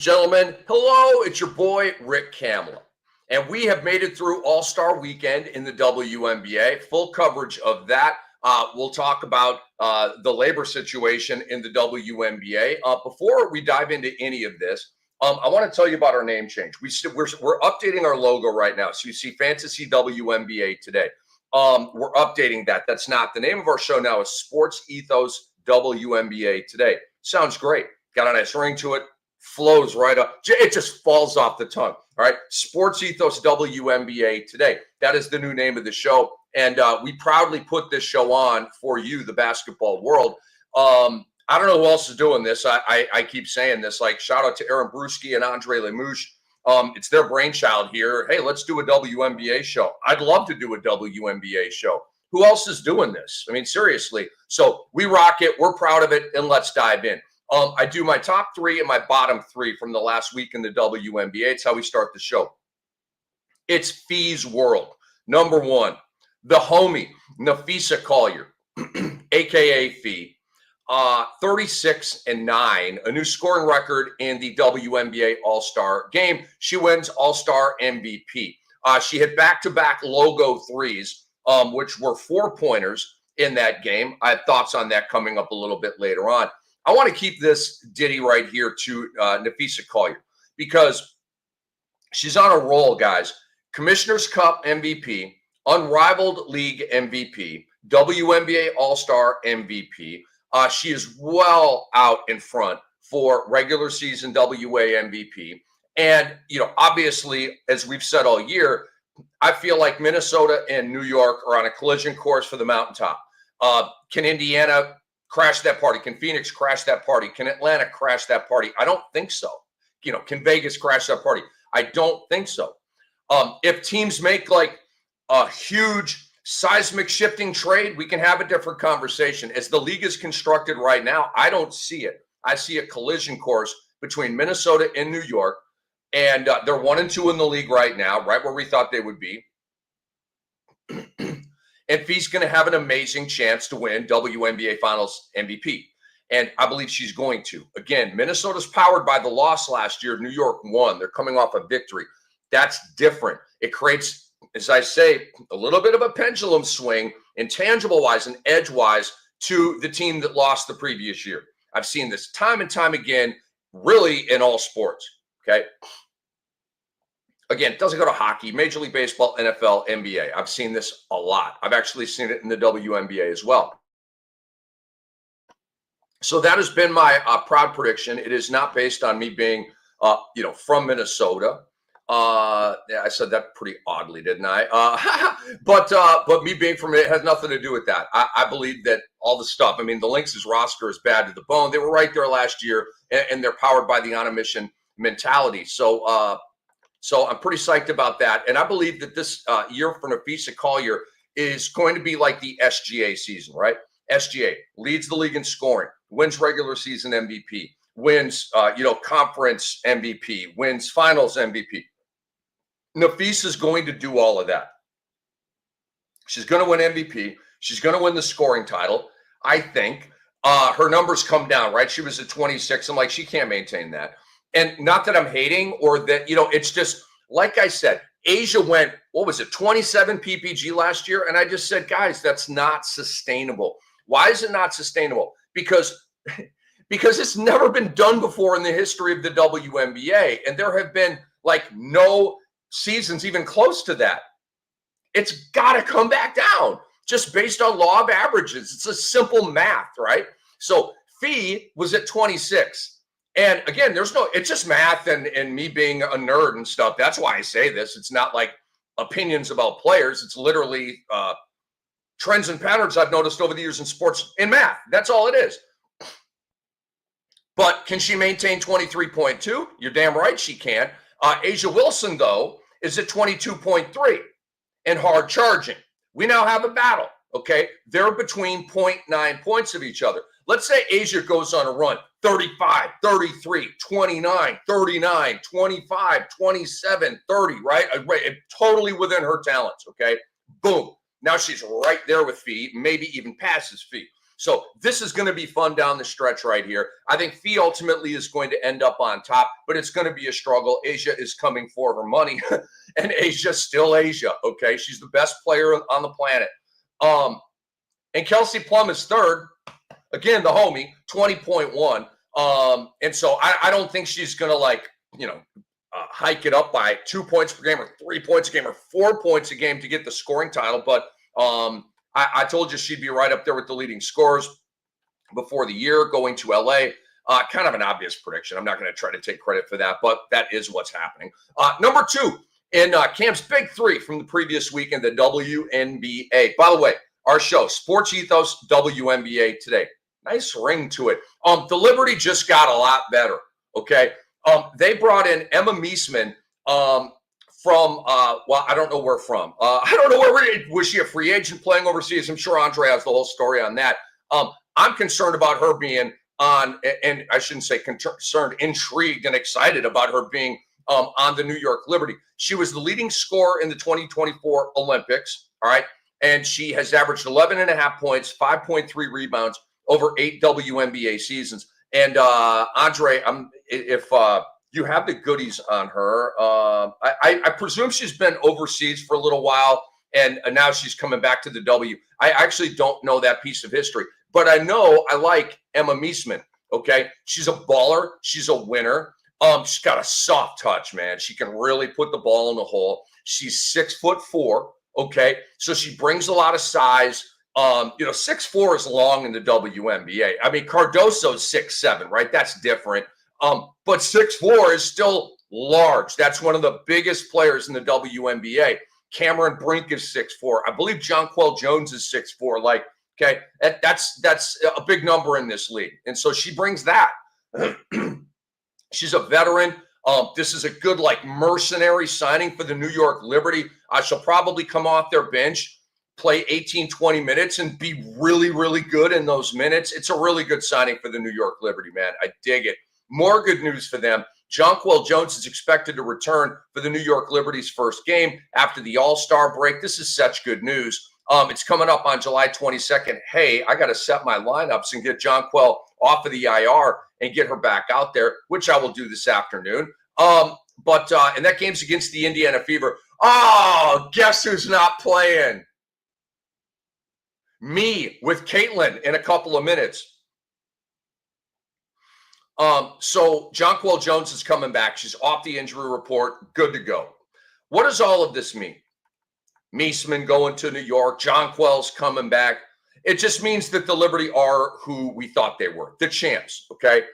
Gentlemen, hello, it's your boy, Rick Kamla. And we have made it through All-Star Weekend in the WNBA. Full coverage of that. We'll talk about the labor situation in the WNBA. Before we dive into any of this, I want to tell you about our name change. We're updating our logo right now. So you see Fantasy WNBA Today. We're updating that. That's not the name of our show now. Is SportsEthos WNBA Today. Sounds great. Got a nice ring to it. Flows right up. It just falls off the tongue. All right. SportsEthos WNBA Today. That is the new name of the show. And we proudly put this show on for you, the basketball world. I don't know who else is doing this. I keep saying this, like shout out to Aaron Brewski and Andre Lemouche. It's their brainchild here. Hey, let's do a WNBA show. I'd love to do a WNBA show. Who else is doing this? I mean, seriously. So we rock it. We're proud of it. And let's dive in. I do my top three and my bottom three from the last week in the WNBA. It's how we start the show. It's Phee's world. Number one, the homie, Napheesa Collier, a.k.a. Phee. 36-9, a new scoring record in the WNBA All-Star Game. She wins All-Star MVP. She hit back-to-back logo threes, which were four-pointers in that game. I have thoughts on that coming up a little bit later on. I want to keep this ditty right here to Napheesa Collier because she's on a roll, guys. Commissioner's Cup MVP, Unrivaled League MVP, WNBA All-Star MVP. She is well out in front for regular season WA MVP. And, obviously, as we've said all year, I feel like Minnesota and New York are on a collision course for the mountaintop. Can Indiana crash that party? Can Phoenix crash that party? Can Atlanta crash that party? I don't think so. Can Vegas crash that party? I don't think so. If teams make like a huge seismic shifting trade, we can have a different conversation. As the league is constructed right now, I don't see it. I see a collision course between Minnesota and New York, and they're 1-2 in the league right now, right where we thought they would be. And Phee's going to have an amazing chance to win WNBA Finals MVP. And I believe she's going to. Again, Minnesota's powered by the loss last year. New York won. They're coming off a victory. That's different. It creates, as I say, a little bit of a pendulum swing, intangible-wise and edge-wise, to the team that lost the previous year. I've seen this time and time again, really in all sports, okay? Again, it doesn't go to hockey, Major League Baseball, NFL, NBA. I've seen this a lot. I've actually seen it in the WNBA as well. So that has been my proud prediction. It is not based on me being, from Minnesota. I said that pretty oddly, didn't I? But me being from it has nothing to do with that. I believe that all the stuff. I mean, the Lynx' roster is bad to the bone. They were right there last year, and they're powered by the on-a-mission mentality. So I'm pretty psyched about that. And I believe that this year for Napheesa Collier is going to be like the SGA season, right? SGA leads the league in scoring, wins regular season MVP, wins, conference MVP, wins finals MVP. Napheesa is going to do all of that. She's going to win MVP. She's going to win the scoring title. I think her numbers come down, right? She was at 26. I'm like, she can't maintain that. And not that I'm hating or that, it's just, like I said, Asia went, 27 PPG last year? And I just said, guys, that's not sustainable. Why is it not sustainable? Because it's never been done before in the history of the WNBA. And there have been like no seasons even close to that. It's got to come back down just based on law of averages. It's a simple math, right? So Phee was at 26. And again, it's just math and me being a nerd and stuff. That's why I say this. It's not like opinions about players. It's literally trends and patterns I've noticed over the years in sports in math. That's all it is. But can she maintain 23.2? You're damn right she can. Asia Wilson, though, is at 22.3 and hard charging. We now have a battle, okay? They're between 0.9 points of each other. Let's say Asia goes on a run, 35, 33, 29, 39, 25, 27, 30, right? Totally within her talents, okay? Boom. Now she's right there with Phee, maybe even passes Phee. So this is going to be fun down the stretch right here. I think Phee ultimately is going to end up on top, but it's going to be a struggle. A'ja is coming for her money, and Asia's still A'ja, okay? She's the best player on the planet. And Kelsey Plum is third. Again, the homie, 20.1. And so I don't think she's going to, like, hike it up by 2 points per game or 3 points a game or 4 points a game to get the scoring title. But I told you she'd be right up there with the leading scorers before the year going to LA. Kind of an obvious prediction. I'm not going to try to take credit for that, but that is what's happening. Number 2 in KAM'S Big 3 from the previous week in the WNBA. By the way, our show, SportsEthos WNBA Today. Nice ring to it. The Liberty just got a lot better, okay? They brought in Emma Meesseman from, well, I don't know where from. I don't know where, was she a free agent playing overseas? I'm sure Andre has the whole story on that. I'm concerned about her being on, and I shouldn't say concerned, intrigued and excited about her being on the New York Liberty. She was the leading scorer in the 2024 Olympics, all right? And she has averaged 11.5 points, 5.3 rebounds over 8 WNBA seasons. And Andre, if you have the goodies on her, I presume she's been overseas for a little while, and now she's coming back to the W. I actually don't know that piece of history, but I know I like Emma Meesseman, okay? She's a baller. She's a winner. She's got a soft touch, man. She can really put the ball in the hole. She's 6'4", okay? So she brings a lot of size. 6'4" is long in the WNBA. I mean, Cardoso's 6'7", right? That's different. But 6'4" is still large. That's one of the biggest players in the WNBA. Cameron Brink is 6'4". I believe Jonquel Jones is 6'4". Like, okay, that's a big number in this league. And so she brings that. She's a veteran. This is a good, like, mercenary signing for the New York Liberty. She'll probably come off their bench, play 18, 20 minutes, and be really, really good in those minutes. It's a really good signing for the New York Liberty, man. I dig it. More good news for them. Jonquel Jones is expected to return for the New York Liberty's first game after the All-Star break. This is such good news. It's coming up on July 22nd. Hey, I got to set my lineups and get Jonquel off of the IR and get her back out there, which I will do this afternoon. And that game's against the Indiana Fever. Oh, guess who's not playing? Me with Caitlin in a couple of minutes. So Jonquel Jones is coming back. She's off the injury report, good to go. What does all of this mean? Meesseman going to New York, Jonquel's coming back. It just means that the Liberty are who we thought they were, the champs, okay?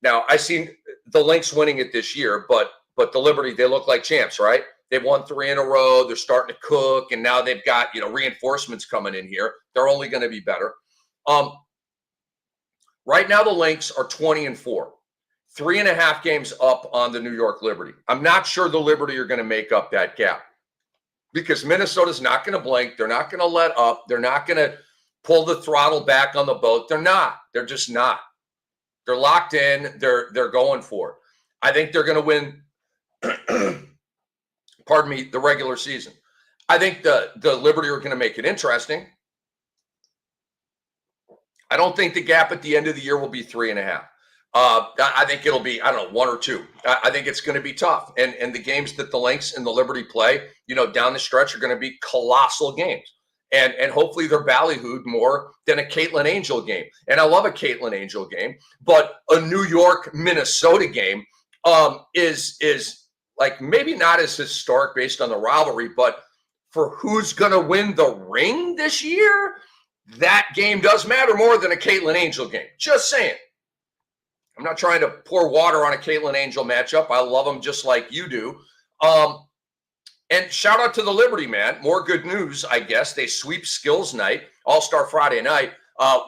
Now, I seen the Lynx winning it this year, but the Liberty, they look like champs, right? They've won 3 in a row. They're starting to cook, and now they've got, reinforcements coming in here. They're only going to be better. Right now, the Lynx are 20-4, 3.5 games up on the New York Liberty. I'm not sure the Liberty are going to make up that gap because Minnesota's not going to blink. They're not going to let up. They're not going to pull the throttle back on the boat. They're not. They're just not. They're locked in. They're going for it. I think they're going to win, the regular season. I think the Liberty are going to make it interesting. I don't think the gap at the end of the year will be 3.5. I think it'll be, 1 or 2. I think it's going to be tough. And the games that the Lynx and the Liberty play, down the stretch are going to be colossal games. And hopefully they're ballyhooed more than a Caitlin Angel game. And I love a Caitlin Angel game, but a New York, Minnesota game is like maybe not as historic based on the rivalry, but for who's going to win the ring this year, that game does matter more than a Caitlin Angel game. Just saying. I'm not trying to pour water on a Caitlin Angel matchup. I love them just like you do. And shout out to the Liberty, man. More good news, I guess. They sweep skills night, All-Star Friday night,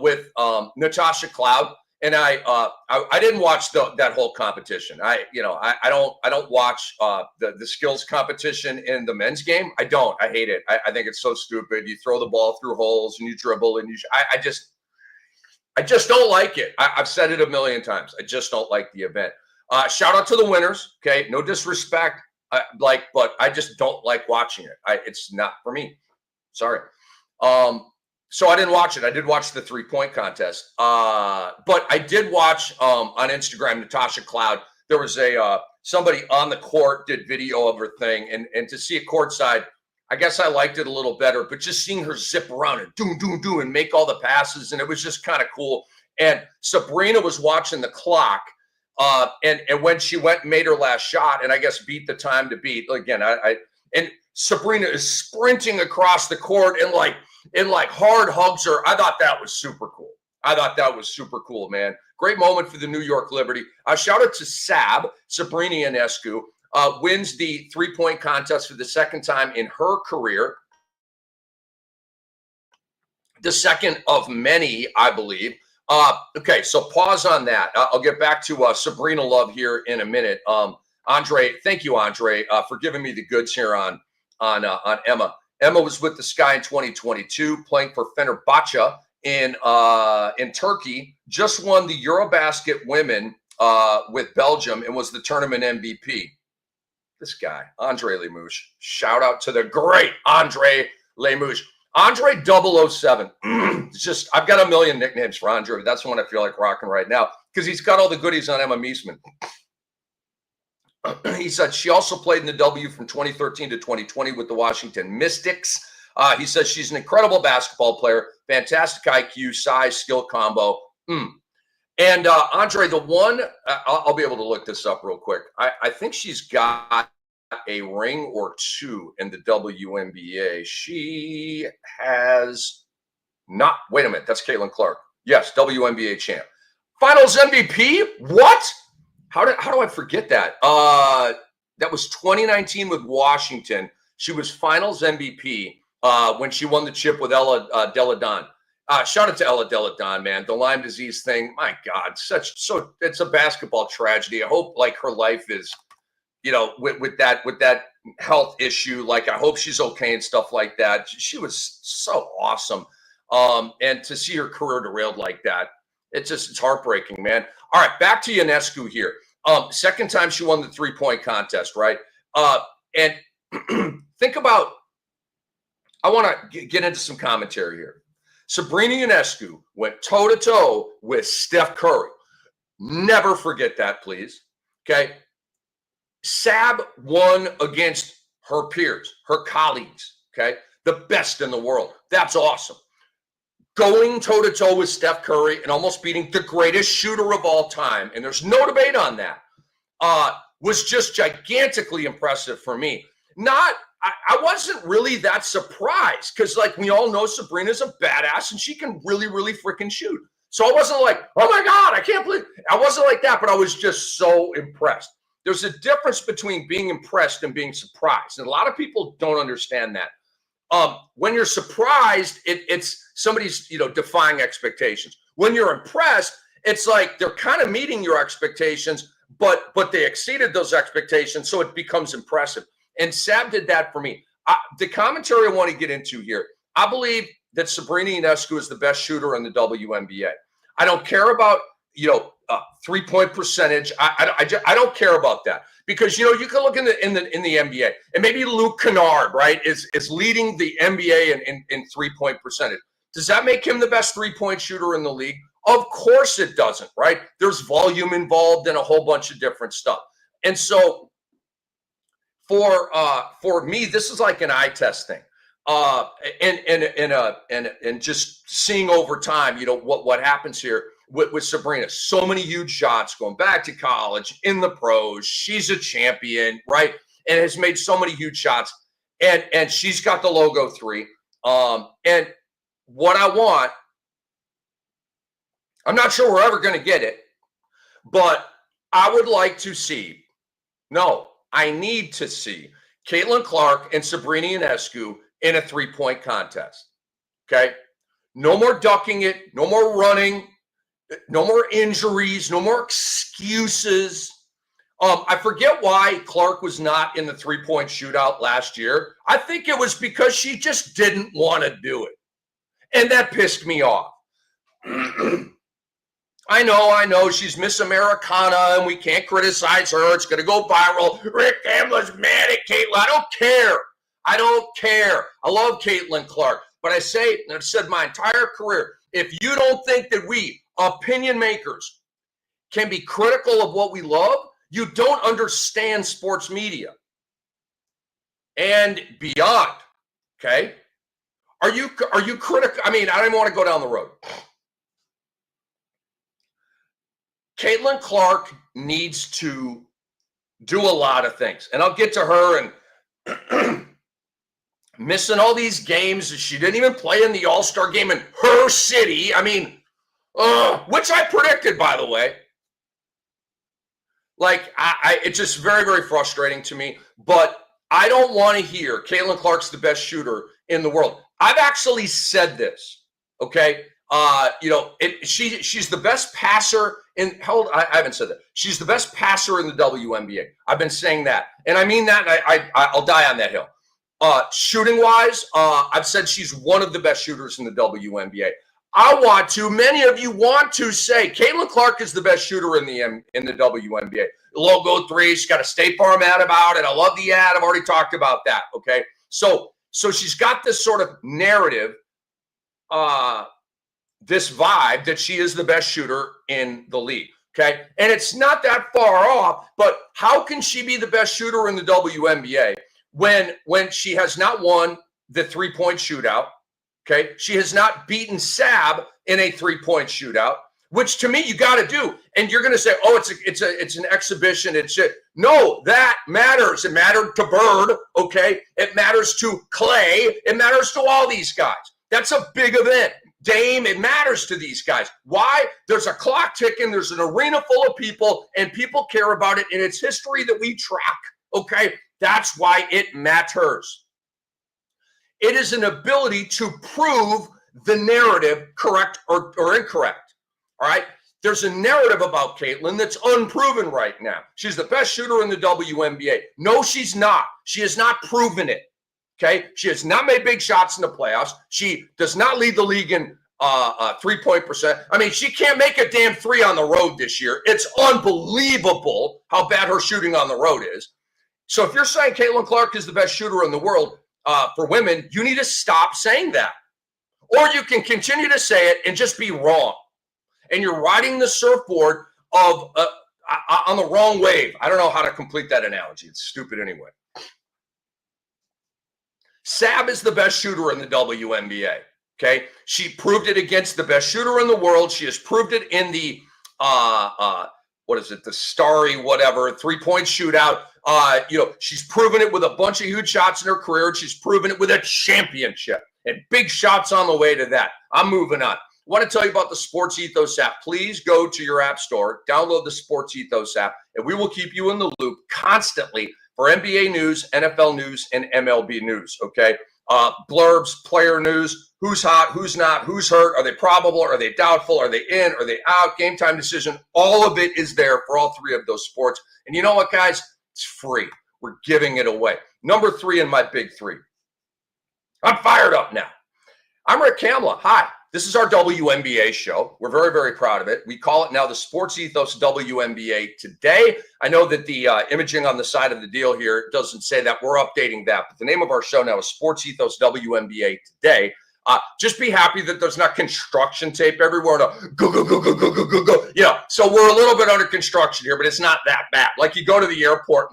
with Natasha Cloud. And I didn't watch that whole competition. I don't watch the skills competition in the men's game. I don't. I hate it. I think it's so stupid. You throw the ball through holes and you dribble and I just don't like it. I've said it a million times. I just don't like the event. Shout out to the winners. Okay, no disrespect. But I just don't like watching it. It's not for me. Sorry. So I didn't watch it. I did watch the 3-point contest. But I did watch on Instagram, Natasha Cloud. There was somebody on the court did video of her thing. And to see it courtside, I guess I liked it a little better. But just seeing her zip around and do and make all the passes. And it was just kind of cool. And Sabrina was watching the clock. And when she went and made her last shot, and I guess beat the time to beat, again, and Sabrina is sprinting across the court and like hard hugs her. I thought that was super cool. Man. Great moment for the New York Liberty. Shout out to Sabrina Unescu, wins the 3-point contest for the second time in her career. The second of many, I believe. Okay, so pause on that. I'll get back to Sabrina Love here in a minute. Andre, thank you, Andre, for giving me the goods here on Emma. Emma was with the Sky in 2022, playing for Fenerbahce in Turkey. Just won the Eurobasket women with Belgium and was the tournament MVP. This guy, Andre Lemouche. Shout out to the great Andre Lemouche. Andre 007. Just, I've got a million nicknames for Andre, but that's the one I feel like rocking right now because he's got all the goodies on Emma Meesseman. He said she also played in the W from 2013 to 2020 with the Washington Mystics. He says she's an incredible basketball player, fantastic IQ, size, skill combo. And Andre, the one, I'll be able to look this up real quick. I think she's got a ring or two in the WNBA. She has not. Wait a minute. That's Caitlin Clark. Yes, WNBA champ. Finals MVP? What? How do I forget that? That was 2019 with Washington. She was finals MVP when she won the chip with Ella Delle Donne. Shout out to Ella Delle Donne, man. The Lyme disease thing. My God, it's a basketball tragedy. I hope like her life is, with that health issue. Like I hope she's okay and stuff like that. She was so awesome. And to see her career derailed like that, it's heartbreaking, man. All right, back to Unescu here. Second time she won the 3-point contest, right? And think about, I want to get into some commentary here. Sabrina Unescu went toe-to-toe with Steph Curry. Never forget that, please. Okay? Sab won against her peers, her colleagues, okay? The best in the world. That's awesome. Going toe-to-toe with Steph Curry and almost beating the greatest shooter of all time, and there's no debate on that, was just gigantically impressive for me. I wasn't really that surprised because, like, we all know Sabrina's a badass and she can really, really freaking shoot. So I wasn't like, oh, my God, I can't believe – I wasn't like that, but I was just so impressed. There's a difference between being impressed and being surprised, and a lot of people don't understand that. When you're surprised, it's somebody's, defying expectations. When you're impressed, it's like they're kind of meeting your expectations, but they exceeded those expectations, so it becomes impressive. And Sab did that for me. The commentary I want to get into here, I believe that Sabrina Unescu is the best shooter in the WNBA. I don't care about, 3-point percentage. I don't care about that because, you can look in the NBA and maybe Luke Kennard, right, is leading the NBA in 3-point percentage. Does that make him the best 3-point shooter in the league? Of course it doesn't, right? There's volume involved and a whole bunch of different stuff. And so, for me, this is like an eye test thing, and just seeing over time, what happens here with Sabrina. So many huge shots going back to college, in the pros. She's a champion, right? And has made so many huge shots, and she's got the logo 3. And what I want, I'm not sure we're ever going to get it, but I would like to see. I need to see Caitlin Clark and Sabrina Unescu in a 3-point contest. Okay? No more ducking it. No more running. No more injuries. No more excuses. I forget why Clark was not in the 3-point shootout last year. I think it was because she just didn't want to do it. And that pissed me off. I know. She's Miss Americana, and we can't criticize her. It's going to go viral. Rick Kamla's mad at Caitlin. I don't care. I love Caitlin Clark. but I say, and I've said my entire career, if you don't think that we, opinion makers, can be critical of what we love, you don't understand sports media and beyond. Okay? Are you critical? I mean, I don't even want to go down the road. Caitlin Clark needs to do a lot of things, and I'll get to her and missing all these games. She didn't even play in the All-Star game in her city. I mean, which I predicted, by the way. Like, it's just very, very frustrating to me. But I don't want to hear Caitlin Clark's the best shooter in the world. I've actually said this, okay? She's the best passer in. I haven't said that. She's the best passer in the WNBA. I've been saying that, and I mean that. And I'll die on that hill. Shooting wise, I've said she's one of the best shooters in the WNBA. Many of you want to say Caitlin Clark is the best shooter in the WNBA. Logo 3, she's got a State Farm ad about it. I love the ad. I've already talked about that. Okay, so she's got this sort of narrative, this vibe that she is the best shooter in the league. Okay, and it's not that far off. But how can she be the best shooter in the WNBA when she has not won the 3-point shootout? Okay, she has not beaten Sab in a 3-point shootout, which to me you got to do. And you're going to say, "Oh, it's an exhibition." No, that matters. It mattered to Bird. Okay, it matters to Clay. It matters to all these guys. That's a big event. Dame, it matters to these guys. Why? There's a clock ticking. There's an arena full of people, and people care about it. And it's history that we track. Okay, that's why it matters. It is an ability to prove the narrative correct or incorrect. All right. There's a narrative about Caitlin that's unproven right now. She's the best shooter in the WNBA. No, she's not. She has not proven it. Okay. She has not made big shots in the playoffs. She does not lead the league in 3-point percent. I mean, she can't make a damn 3 on the road this year. It's unbelievable how bad her shooting on the road is. So if you're saying Caitlin Clark is the best shooter in the world, for women, you need to stop saying that. Or you can continue to say it and just be wrong. And you're riding the surfboard of on the wrong wave. I don't know how to complete that analogy. It's stupid anyway. Sab is the best shooter in the WNBA. Okay? She proved it against the best shooter in the world. She has proved it in the the starry whatever 3-point shootout. She's proven it with a bunch of huge shots in her career. She's proven it with a championship and big shots on the way to that. I'm moving on. I want to tell you about the SportsEthos app. Please go to your app store, download the SportsEthos app, and we will keep you in the loop constantly for NBA news, NFL news, and MLB news. Okay, blurbs, player news, who's hot, who's not, who's hurt, are they probable, are they doubtful, are they in, are they out, game time decision. All of it is there for all 3 of those sports. And you know what, guys? It's free. We're giving it away. Number 3 in my big 3. I'm fired up now. I'm Rick Kamla. Hi. This is our WNBA show. We're very, very proud of it. We call it now the SportsEthos WNBA Today. I know that the imaging on the side of the deal here doesn't say that. We're updating that. But the name of our show now is SportsEthos WNBA Today. Just be happy that there's not construction tape everywhere. To go. So we're a little bit under construction here, but it's not that bad. Like you go to the airport,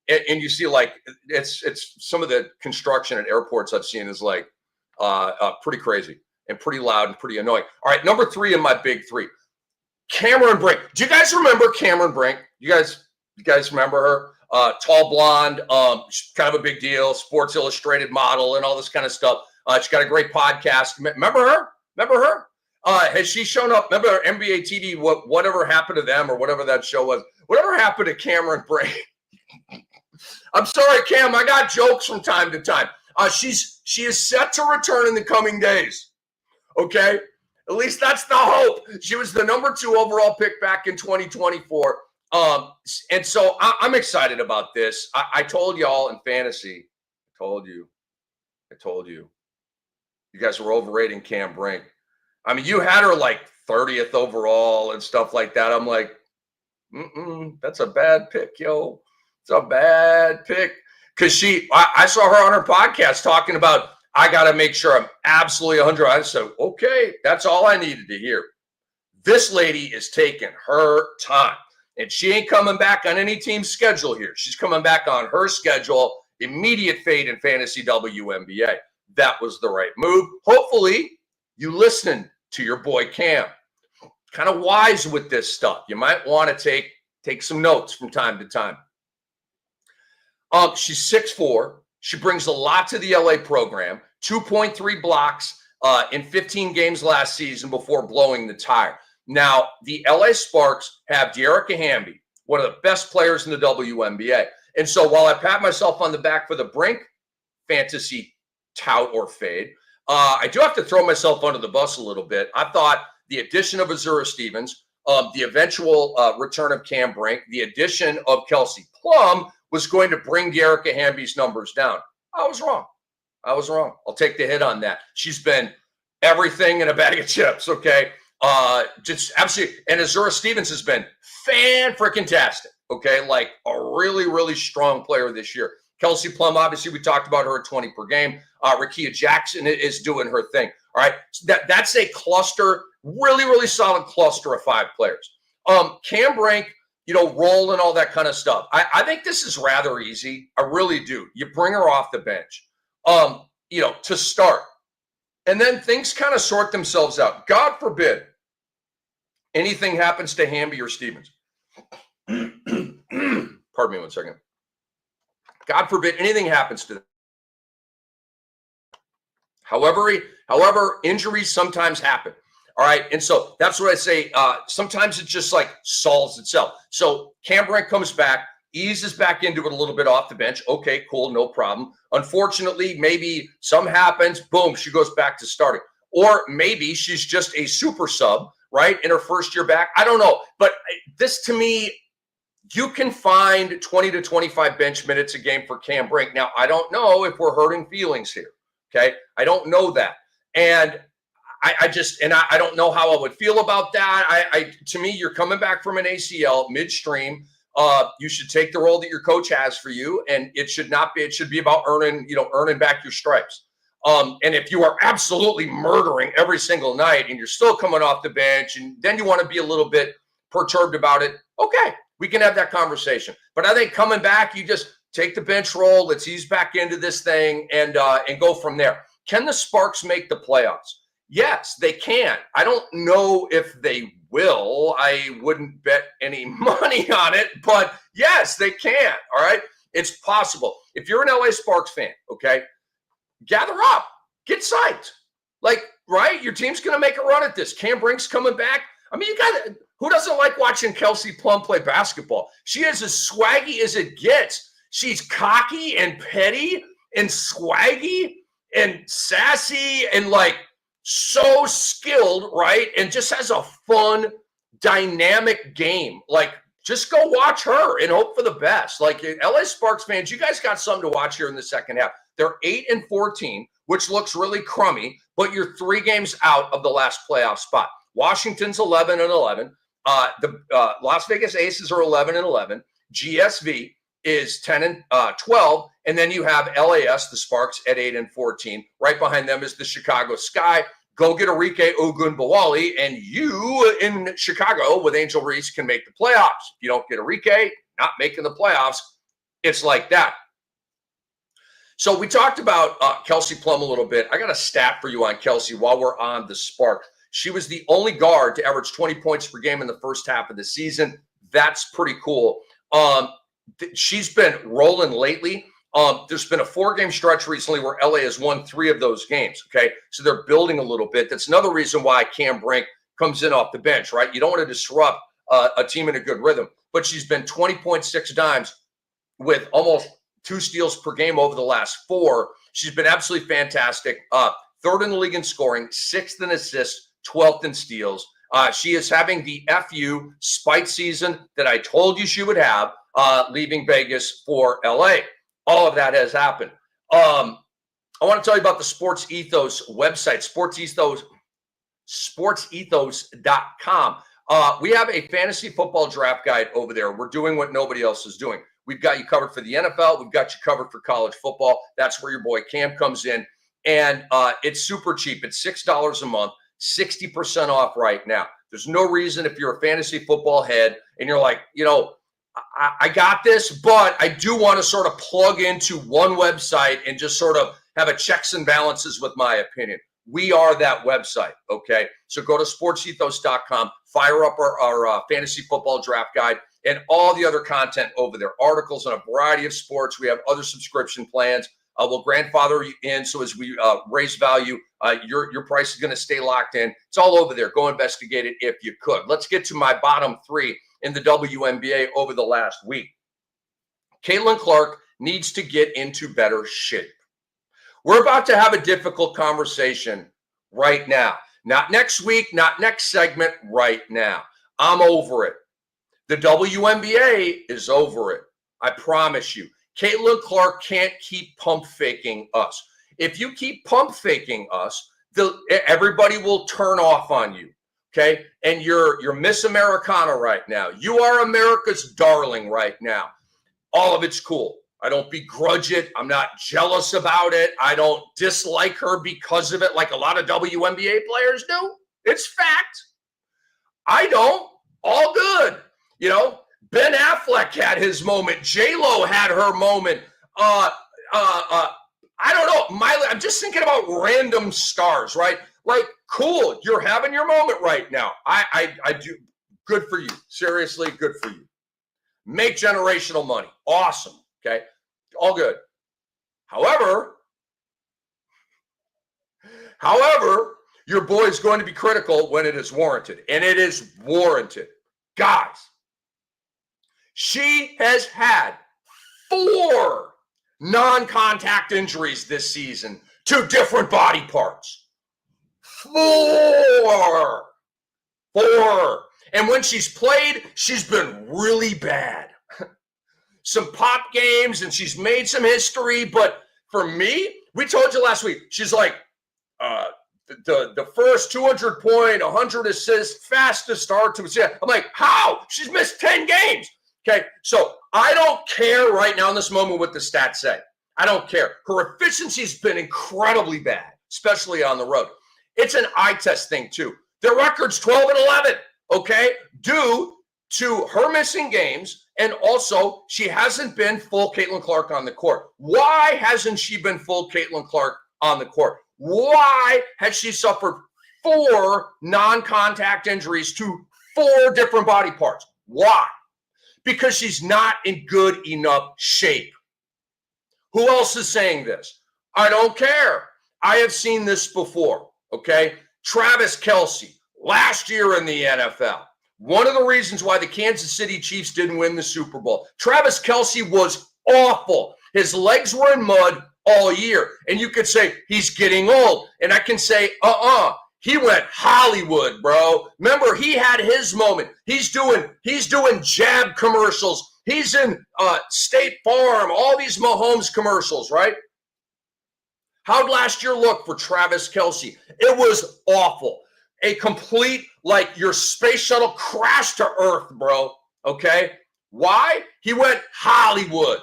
and you see it's some of the construction at airports I've seen is pretty crazy and pretty loud and pretty annoying. All right, number 3 in my big 3, Cameron Brink. Do you guys remember Cameron Brink? You guys remember her? Tall blonde, kind of a big deal, Sports Illustrated model and all this kind of stuff. She's got a great podcast. Remember her? Has she shown up? Remember NBA TV? Whatever happened to them or whatever that show was? Whatever happened to Cameron Brink? I'm sorry, Cam. I got jokes from time to time. She is set to return in the coming days. Okay, at least that's the hope. She was the number 2 overall pick back in 2024. And so I'm excited about this. I told y'all in fantasy. I told you. You guys were overrating Cam Brink. I mean, you had her 30th overall and stuff like that. I'm like, that's a bad pick, yo. It's a bad pick. Because I saw her on her podcast talking about, I got to make sure I'm absolutely 100. I said, okay, that's all I needed to hear. This lady is taking her time, and she ain't coming back on any team's schedule here. She's coming back on her schedule. Immediate fade in fantasy WNBA. That was the right move. Hopefully, you listened to your boy Cam. Kind of wise with this stuff. You might want to take some notes from time to time. She's 6'4". She brings a lot to the LA program. 2.3 blocks in 15 games last season before blowing the tire. Now, the LA Sparks have Dearica Hamby, one of the best players in the WNBA. And so while I pat myself on the back for the Brink fantasy tout or fade, I do have to throw myself under the bus a little bit. I thought the addition of Azura Stevens, the eventual return of Cam Brink, the addition of Kelsey Plum was going to bring Dearica Hamby's numbers down. I was wrong. I'll take the hit on that. She's been everything in a bag of chips, okay? Just absolutely. And Azura Stevens has been fan-freaking-tastic, okay? Like a really, really strong player this year. Kelsey Plum, obviously, we talked about her at 20 per game. Rakia Jackson is doing her thing, all right? So that's a cluster, really, really solid cluster of 5 players. Cam Brink, role and all that kind of stuff. I think this is rather easy. I really do. You bring her off the bench, to start. And then things kind of sort themselves out. God forbid anything happens to Hamby or Stevens. Pardon me one second. God forbid anything happens to them. However, injuries sometimes happen. All right. And so that's what I say. Sometimes it just like solves itself. So Cam Brink comes back, eases back into it a little bit off the bench. Okay, cool. No problem. Unfortunately, maybe something happens. Boom. She goes back to starting. Or maybe she's just a super sub, right? In her first year back. I don't know. But this to me, you can find 20 to 25 bench minutes a game for Cam Brink. Now, I don't know if we're hurting feelings here. Okay. I don't know that. And I don't know how I would feel about that. To me, you're coming back from an ACL midstream. You should take the role that your coach has for you, and it should be about earning back your stripes. And if you are absolutely murdering every single night and you're still coming off the bench and then you want to be a little bit perturbed about it, okay, we can have that conversation. But I think coming back, you just take the bench role, let's ease back into this thing and go from there. Can the Sparks make the playoffs? Yes, they can. I don't know if they will. I wouldn't bet any money on it, but yes, they can. All right. It's possible. If you're an LA Sparks fan, okay, gather up, get psyched. Like, right? Your team's going to make a run at this. Cam Brink's coming back. I mean, who doesn't like watching Kelsey Plum play basketball? She is as swaggy as it gets. She's cocky and petty and swaggy and sassy and like, so skilled, right? And just has a fun, dynamic game. Like, just go watch her and hope for the best. Like, LA Sparks fans, you guys got something to watch here in the second half. They're 8-14, which looks really crummy, but you're 3 games out of the last playoff spot. Washington's 11-11. The Las Vegas Aces are 11-11. GSV is 10-12. And then you have LAS, the Sparks, at 8-14. Right behind them is the Chicago Sky. Go get Arike Ogunbowale, and you in Chicago with Angel Reese can make the playoffs. If you don't get Arike, not making the playoffs. It's like that. So we talked about Kelsey Plum a little bit. I got a stat for you on Kelsey while we're on the Spark. She was the only guard to average 20 points per game in the first half of the season. That's pretty cool. She's been rolling lately. There's been a 4-game stretch recently where LA has won 3 of those games, okay? So they're building a little bit. That's another reason why Cam Brink comes in off the bench, right? You don't want to disrupt a team in a good rhythm. But she's been 20.6 dimes with almost 2 steals per game over the last 4. She's been absolutely fantastic. 3rd in the league in scoring, 6th in assists, 12th in steals. She is having the FU spite season that I told you she would have, leaving Vegas for LA. All of that has happened. I want to tell you about the SportsEthos website, sportsethos.com. We have a fantasy football draft guide over there. We're doing what nobody else is doing. We've got you covered for the NFL. We've got you covered for college football. That's where your boy Cam comes in. And it's super cheap. It's $6 a month, 60% off right now. There's no reason if you're a fantasy football head and you're like, I got this, but I do want to sort of plug into one website and just sort of have a checks and balances with my opinion. We are that website, okay? So go to sportsethos.com, fire up our fantasy football draft guide and all the other content over there, articles on a variety of sports. We have other subscription plans. We'll grandfather you in, so as we raise value, your price is going to stay locked in. It's all over there. Go investigate it if you could. Let's get to my bottom three in the WNBA over the last week. Caitlin Clark needs to get into better shape. We're about to have a difficult conversation right now. Not next week, not next segment, right now. I'm over it. The WNBA is over it. I promise you. Caitlin Clark can't keep pump faking us. If you keep pump faking us, everybody will turn off on you. Okay. And you're Miss Americana right now. You are America's darling right now. All of it's cool. I don't begrudge it. I'm not jealous about it. I don't dislike her because of it like a lot of WNBA players do. It's fact. I don't. All good. Ben Affleck had his moment. J-Lo had her moment. I don't know. Miley, I'm just thinking about random stars, right? Like, cool, you're having your moment right now. I do. Good for you. Seriously, good for you. Make generational money. Awesome. Okay. All good. However, your boy is going to be critical when it is warranted. And it is warranted. Guys, she has had 4 non-contact injuries this season to different body parts. 4. And when she's played, she's been really bad. Some pop games, and she's made some history. But for me, we told you last week, she's like the first 200-point, 100 assist, fastest start to assist. I'm like, how? She's missed 10 games. Okay, so I don't care right now in this moment what the stats say. I don't care. Her efficiency's been incredibly bad, especially on the road. It's an eye test thing, too. Their record's 12-11, okay, due to her missing games, and also she hasn't been full Caitlin Clark on the court. Why hasn't she been full Caitlin Clark on the court? Why has she suffered 4 non-contact injuries to 4 different body parts? Why? Because she's not in good enough shape. Who else is saying this? I don't care. I have seen this before, okay? Travis Kelce, last year in the NFL. One of the reasons why the Kansas City Chiefs didn't win the Super Bowl. Travis Kelce was awful. His legs were in mud all year. And you could say, he's getting old. And I can say, he went Hollywood, bro. Remember, he had his moment. He's doing jab commercials. He's in State Farm, all these Mahomes commercials, right? How'd last year look for Travis Kelce? It was awful. A complete, like, your space shuttle crashed to Earth, bro. Okay? Why? He went Hollywood.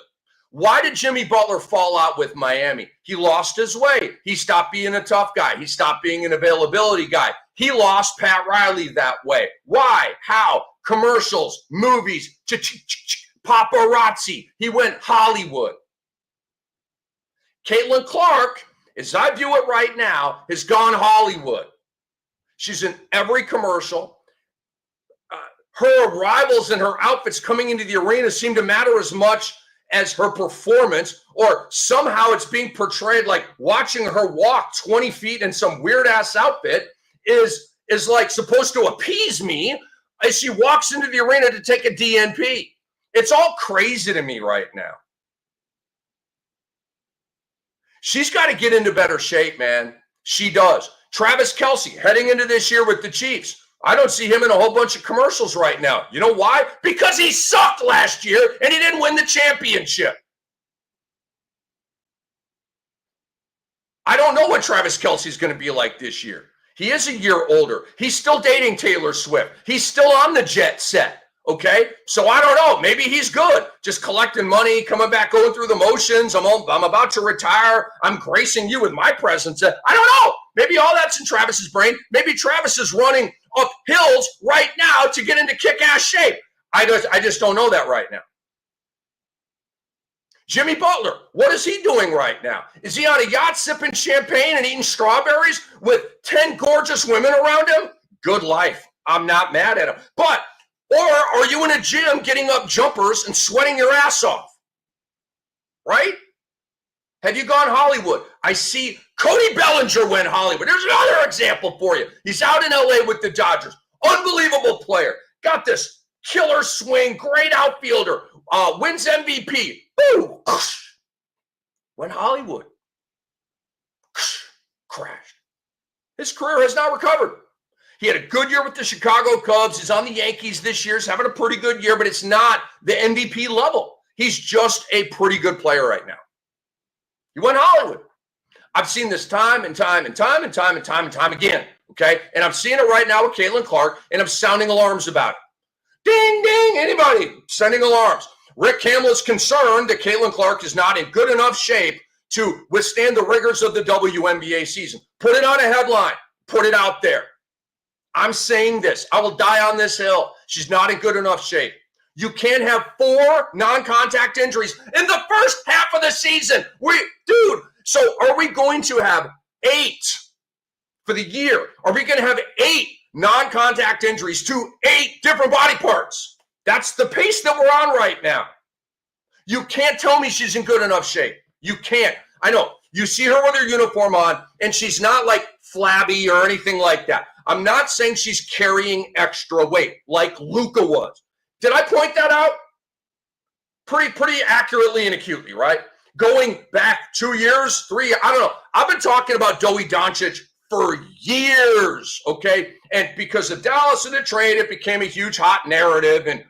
Why did Jimmy Butler fall out with Miami? He lost his way. He stopped being a tough guy. He stopped being an availability guy. He lost Pat Riley that way. Why? How? Commercials, movies, paparazzi. He went Hollywood. Caitlin Clark, as I view it right now, has gone Hollywood. She's in every commercial. Her arrivals and her outfits coming into the arena seem to matter as much as her performance, or somehow it's being portrayed like watching her walk 20 feet in some weird-ass outfit is like supposed to appease me as she walks into the arena to take a DNP. It's all crazy to me right now. She's got to get into better shape, man. She does. Travis Kelce heading into this year with the Chiefs. I don't see him in a whole bunch of commercials right now. You know why? Because he sucked last year and he didn't win the championship. I don't know what Travis Kelce is going to be like this year. He is a year older. He's still dating Taylor Swift. He's still on the jet set. Okay, so I don't know. Maybe he's good, just collecting money, coming back, going through the motions. I'm about to retire. I'm gracing you with my presence. I don't know. Maybe all that's in Travis's brain. Maybe Travis is running up hills right now to get into kick-ass shape. I just don't know that right now. Jimmy Butler, what is he doing right now? Is he on a yacht sipping champagne and eating strawberries with 10 gorgeous women around him? Good life. I'm not mad at him. Or are you in a gym getting up jumpers and sweating your ass off? Right? Have you gone Hollywood? I see Cody Bellinger went Hollywood. There's another example for you. He's out in LA with the Dodgers. Unbelievable player. Got this killer swing, great outfielder, wins MVP. Boom! Went Hollywood. Crashed. His career has not recovered. He had a good year with the Chicago Cubs. He's on the Yankees this year. He's having a pretty good year, but it's not the MVP level. He's just a pretty good player right now. He went Hollywood. I've seen this time and time again, okay? And I'm seeing it right now with Caitlin Clark, and I'm sounding alarms about it. Ding, ding, anybody sending alarms. Rick Kamla's concerned that Caitlin Clark is not in good enough shape to withstand the rigors of the WNBA season. Put it on a headline. Put it out there. I'm saying this. I will die on this hill. She's not in good enough shape. You can't have 4 non-contact injuries in the first half of the season. So are we going to have 8 for the year? Are we going to have 8 non-contact injuries to 8 different body parts? That's the pace that we're on right now. You can't tell me she's in good enough shape. You can't. I know. You see her with her uniform on, and she's not like flabby or anything like that. I'm not saying she's carrying extra weight like Luka was. Did I point that out? Pretty accurately and acutely, right? Going back 2 years, 3, I don't know. I've been talking about Doey Doncic for years, okay? And because of Dallas and the trade, it became a huge hot narrative, and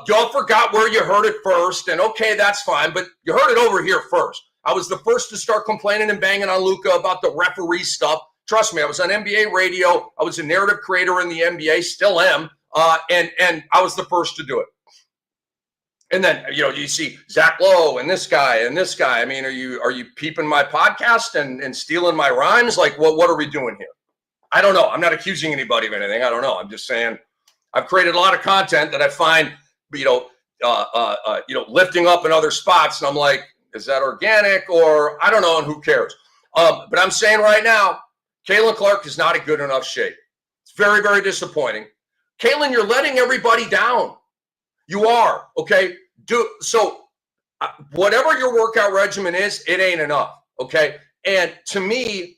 y'all forgot where you heard it first, and okay, that's fine, but you heard it over here first. I was the first to start complaining and banging on Luka about the referee stuff. Trust me, I was on NBA radio. I was a narrative creator in the NBA, still am, and I was the first to do it. And then, you see Zach Lowe and this guy and this guy. I mean, are you peeping my podcast and stealing my rhymes? Like, what are we doing here? I don't know. I'm not accusing anybody of anything. I don't know. I'm just saying I've created a lot of content that I find, lifting up in other spots. And I'm like, is that organic or I don't know, and who cares? But I'm saying right now, Caitlin Clark is not in good enough shape. It's very, very disappointing. Caitlin, you're letting everybody down. You are, okay? Whatever your workout regimen is, it ain't enough, okay? And to me,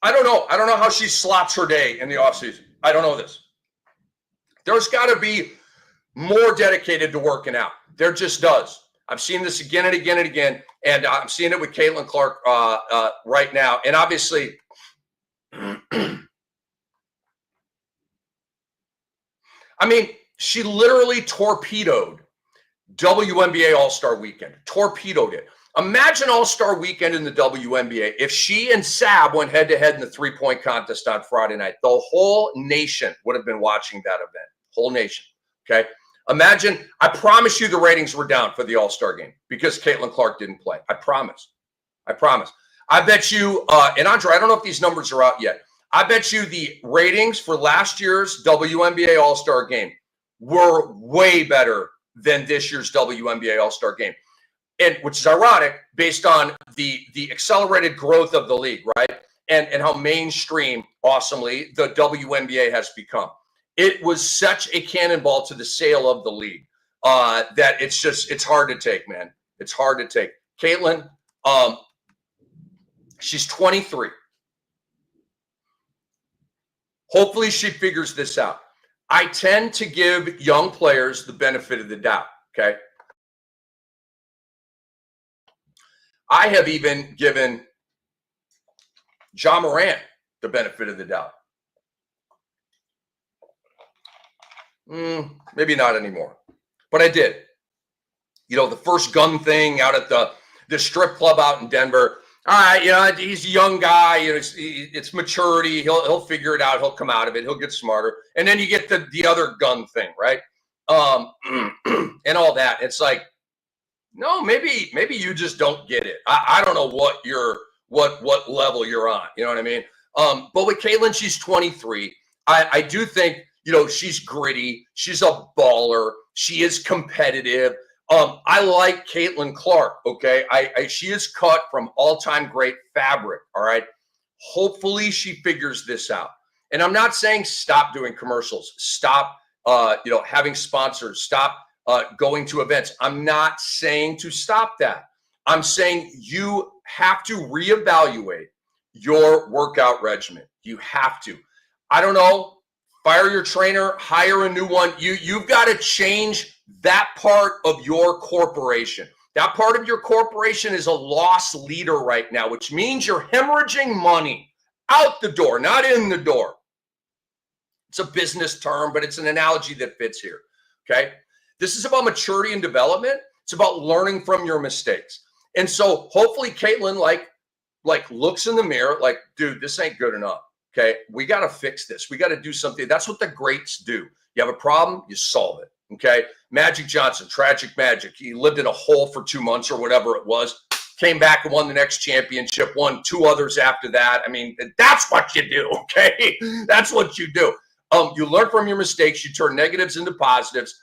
I don't know. I don't know how she slots her day in the offseason. I don't know this. There's got to be more dedicated to working out. There just does. I've seen this again and again and again, and I'm seeing it with Caitlin Clark right now. And obviously, I mean, she literally torpedoed WNBA All-Star Weekend. Torpedoed it. Imagine All-Star Weekend in the WNBA if she and Sab went head-to-head in the three-point contest on Friday night. The whole nation would have been watching that event. Whole nation, okay? Imagine, I promise you the ratings were down for the All-Star game because Caitlin Clark didn't play. I promise. I bet you, and Andre, I don't know if these numbers are out yet. I bet you the ratings for last year's WNBA All-Star game were way better than this year's WNBA All-Star game. And which is ironic based on the accelerated growth of the league, right? And how mainstream, awesomely, the WNBA has become. It was such a cannonball to the sale of the league that it's hard to take, man. It's hard to take. Caitlin, she's 23. Hopefully she figures this out. I tend to give young players the benefit of the doubt, okay? I have even given Ja Morant the benefit of the doubt. Maybe not anymore, but I did. The first gun thing out at the strip club out in Denver, all right, he's a young guy. It's maturity. He'll figure it out. He'll come out of it. He'll get smarter. And then you get the other gun thing, right? And all that. It's like, no, maybe you just don't get it. I don't know what level you're on. You know what I mean? But with Caitlin, she's 23. I do think, she's gritty. She's a baller. She is competitive. I like Caitlin Clark, okay? She is cut from all-time great fabric, all right? Hopefully she figures this out. And I'm not saying stop doing commercials, stop, having sponsors, stop going to events. I'm not saying to stop that. I'm saying you have to reevaluate your workout regimen. You have to. I don't know. Fire your trainer, hire a new one. You've got to change that part of your corporation. That part of your corporation is a loss leader right now, which means you're hemorrhaging money out the door, not in the door. It's a business term, but it's an analogy that fits here, okay? This is about maturity and development. It's about learning from your mistakes. And so hopefully Caitlin like looks in the mirror like, dude, this ain't good enough. Okay, we got to fix this. We got to do something. That's what the greats do. You have a problem, you solve it. Okay, Magic Johnson, tragic magic. He lived in a hole for 2 months or whatever it was, came back and won the next championship, won 2 others after that. I mean, that's what you do. Okay, that's what you do. You learn from your mistakes. You turn negatives into positives.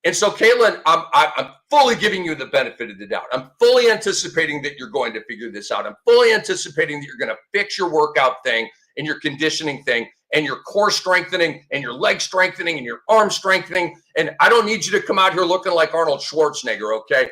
And so, Caitlin, I'm fully giving you the benefit of the doubt. I'm fully anticipating that you're going to figure this out. I'm fully anticipating that you're going to fix your workout thing and your conditioning thing and your core strengthening and your leg strengthening and your arm strengthening. And I don't need you to come out here looking like Arnold Schwarzenegger, okay?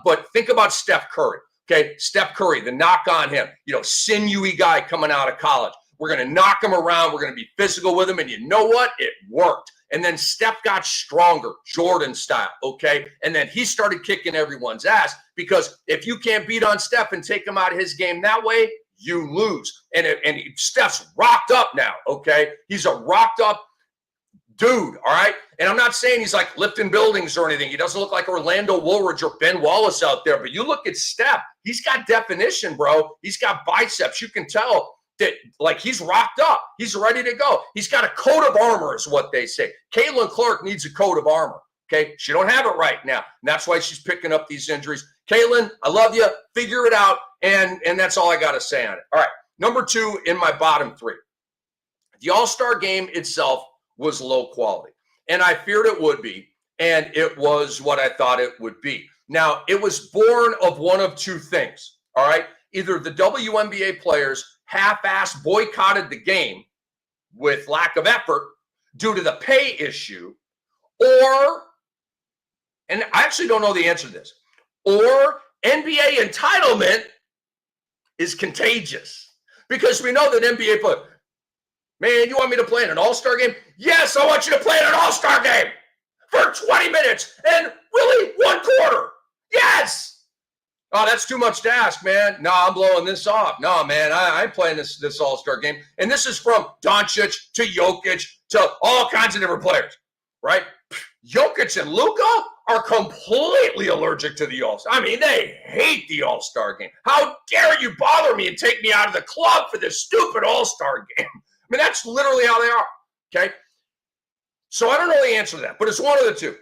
But think about Steph Curry, okay? Steph Curry, the knock on him, sinewy guy coming out of college. We're going to knock him around. We're going to be physical with him. And you know what? It worked. And then Steph got stronger, Jordan style, okay? And then he started kicking everyone's ass because if you can't beat on Steph and take him out of his game that way, you lose. And Steph's rocked up now, okay? He's a rocked up dude, all right? And I'm not saying he's like lifting buildings or anything. He doesn't look like Orlando Woolridge or Ben Wallace out there. But you look at Steph, he's got definition, bro. He's got biceps. You can tell that like he's rocked up. He's ready to go. He's got a coat of armor is what they say. Caitlin Clark needs a coat of armor, okay? She don't have it right now. And that's why she's picking up these injuries. Caitlin, I love you. Figure it out. And that's all I got to say on it. All right, number 2 in my bottom 3. The All-Star game itself was low quality. And I feared it would be. And it was what I thought it would be. Now, it was born of one of 2 things, all right? Either the WNBA players half-ass boycotted the game with lack of effort due to the pay issue, or, and I actually don't know the answer to this, or NBA entitlement is contagious. Because we know that NBA players, man, you want me to play in an All-Star game? Yes, I want you to play in an All-Star game for 20 minutes and really 1 quarter. Yes. Oh, that's too much to ask, man. No, I'm blowing this off. No, man, I'm playing this All-Star game. And this is from Doncic to Jokic to all kinds of different players, right? Jokic and Luka are completely allergic to the All-Star. I mean, they hate the All-Star game. How dare you bother me and take me out of the club for this stupid All-Star game? I mean, that's literally how they are, okay? So I don't know the answer to that, but it's one of the 2.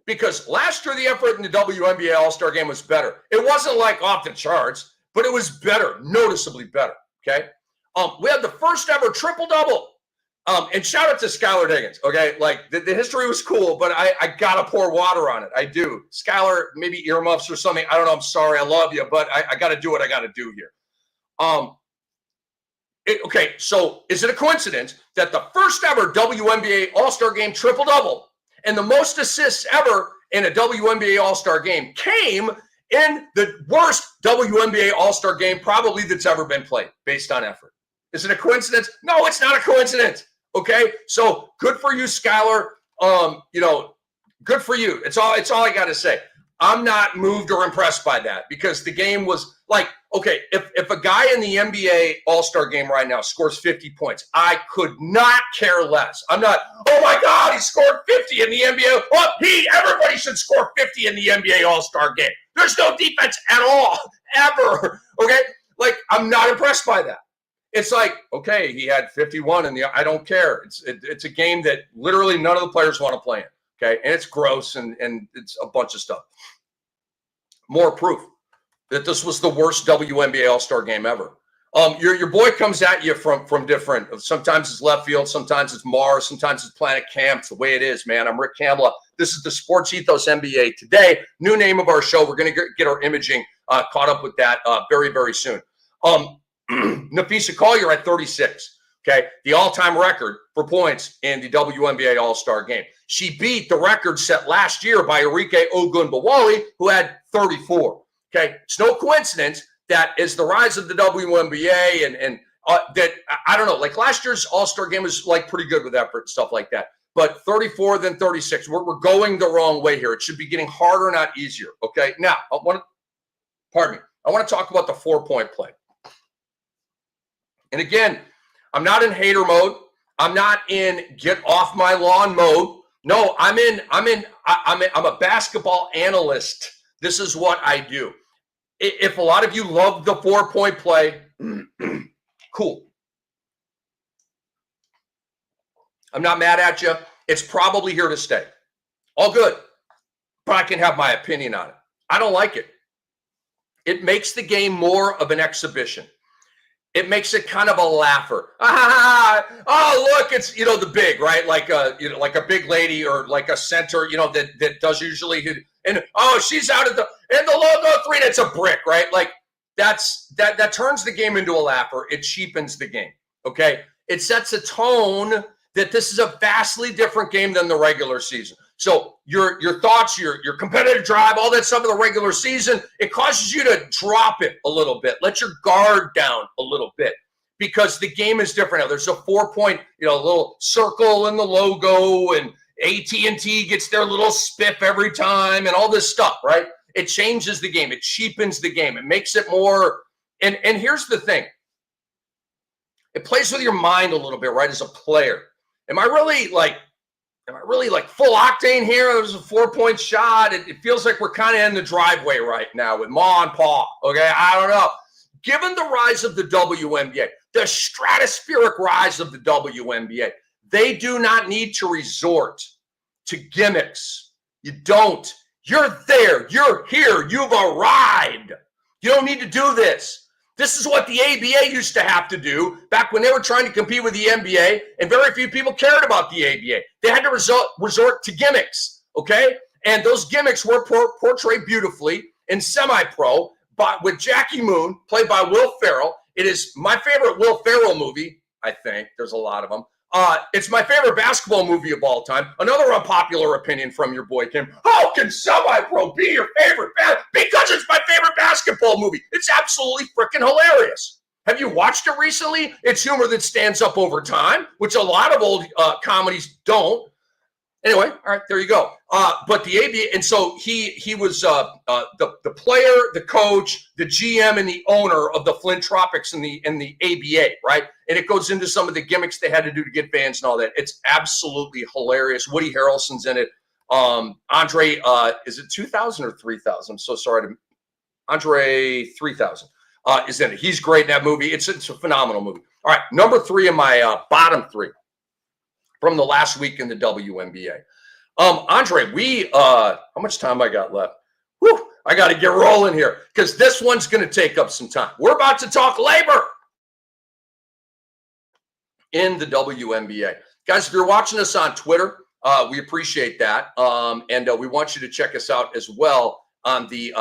Because last year, the effort in the WNBA All-Star game was better. It wasn't like off the charts, but it was better, noticeably better, okay? We had the first ever triple-double. And shout out to Skylar Diggins, okay? Like, the history was cool, but I got to pour water on it. I do. Skylar, maybe earmuffs or something. I don't know. I'm sorry. I love you, but I got to do what I got to do here. Okay, so is it a coincidence that the first ever WNBA All-Star game triple-double and the most assists ever in a WNBA All-Star game came in the worst WNBA All-Star game probably that's ever been played based on effort? Is it a coincidence? No, it's not a coincidence. Okay, so good for you, Skylar. Good for you. It's all I got to say. I'm not moved or impressed by that because the game was like, okay, if a guy in the NBA All-Star game right now scores 50 points, I could not care less. I'm not, oh my God, he scored 50 in the NBA. Well, everybody should and score 50 in the NBA All-Star Game. There's no defense at all, ever. Okay? Like, I'm not impressed by that. It's like, okay, he had 51 in the, I don't care. It's a game that literally none of the players want to play in. Okay? And it's gross and it's a bunch of stuff. More proof that this was the worst WNBA All-Star Game ever. Your boy comes at you from different, sometimes it's left field, sometimes it's Mars, sometimes it's Planet Cam. It's the way it is, man. I'm Rick Kamla. This is the SportsEthos NBA Today. New name of our show. We're going to get our imaging caught up with that very, very soon. Napheesa Collier at 36, okay? The all-time record for points in the WNBA All-Star Game. She beat the record set last year by Arike Ogunbowale, who had 34, okay? It's no coincidence that is the rise of the WNBA and that, I don't know, like last year's All-Star Game was like pretty good with effort and stuff like that. But 34, then 36, we're going the wrong way here. It should be getting harder, not easier, okay? Now, I want to talk about the 4-point play. And again, I'm not in hater mode. I'm not in get off my lawn mode. No, I'm a basketball analyst. This is what I do. If a lot of you love the 4-point play, cool. I'm not mad at you. It's probably here to stay. All good. But I can have my opinion on it. I don't like it. It makes the game more of an exhibition. It makes it kind of a laugher. Oh, look, it's, the big, right? Like like a big lady or like a center, that does usually, and oh, she's out of the logo 3, and it's a brick, right? Like that turns the game into a laugher. It cheapens the game, okay? It sets a tone that this is a vastly different game than the regular season. So your thoughts, your competitive drive, all that stuff in the regular season, it causes you to drop it a little bit. Let your guard down a little bit because the game is different now. There's a 4-point, little circle in the logo, and AT&T gets their little spiff every time and all this stuff, right? It changes the game. It cheapens the game. It makes it more, and here's the thing. It plays with your mind a little bit, right, as a player. Am I really full octane here? There's a 4-point shot. It feels like we're kind of in the driveway right now with Ma and Pa. Okay, I don't know. Given the rise of the WNBA, the stratospheric rise of the WNBA, they do not need to resort to gimmicks. You don't. You're there. You're here. You've arrived. You don't need to do this. This is what the ABA used to have to do back when they were trying to compete with the NBA, and very few people cared about the ABA. They had to resort to gimmicks, okay? And those gimmicks were portrayed beautifully in semi-pro with Jackie Moon, played by Will Ferrell. It is my favorite Will Ferrell movie, I think. There's a lot of them. It's my favorite basketball movie of all time. Another unpopular opinion from your boy Kim. How can semi-pro be your favorite? Because it's my favorite basketball movie. It's absolutely freaking hilarious. Have you watched it recently? It's humor that stands up over time, which a lot of old comedies don't. Anyway, all right, there you go. But the ABA, and so he was the player, the coach, the GM, and the owner of the Flint Tropics and the ABA, right? And it goes into some of the gimmicks they had to do to get fans and all that. It's absolutely hilarious. Woody Harrelson's in it. Andre, is it 2000 or 3000? I'm so sorry. Andre 3000 is in it. He's great in that movie. It's a phenomenal movie. All right, number 3 in my bottom 3 from the last week in the WNBA. Andre, how much time I got left? Whew, I got to get rolling here because this one's going to take up some time. We're about to talk labor in the WNBA. Guys, if you're watching us on Twitter, we appreciate that. And we want you to check us out as well on the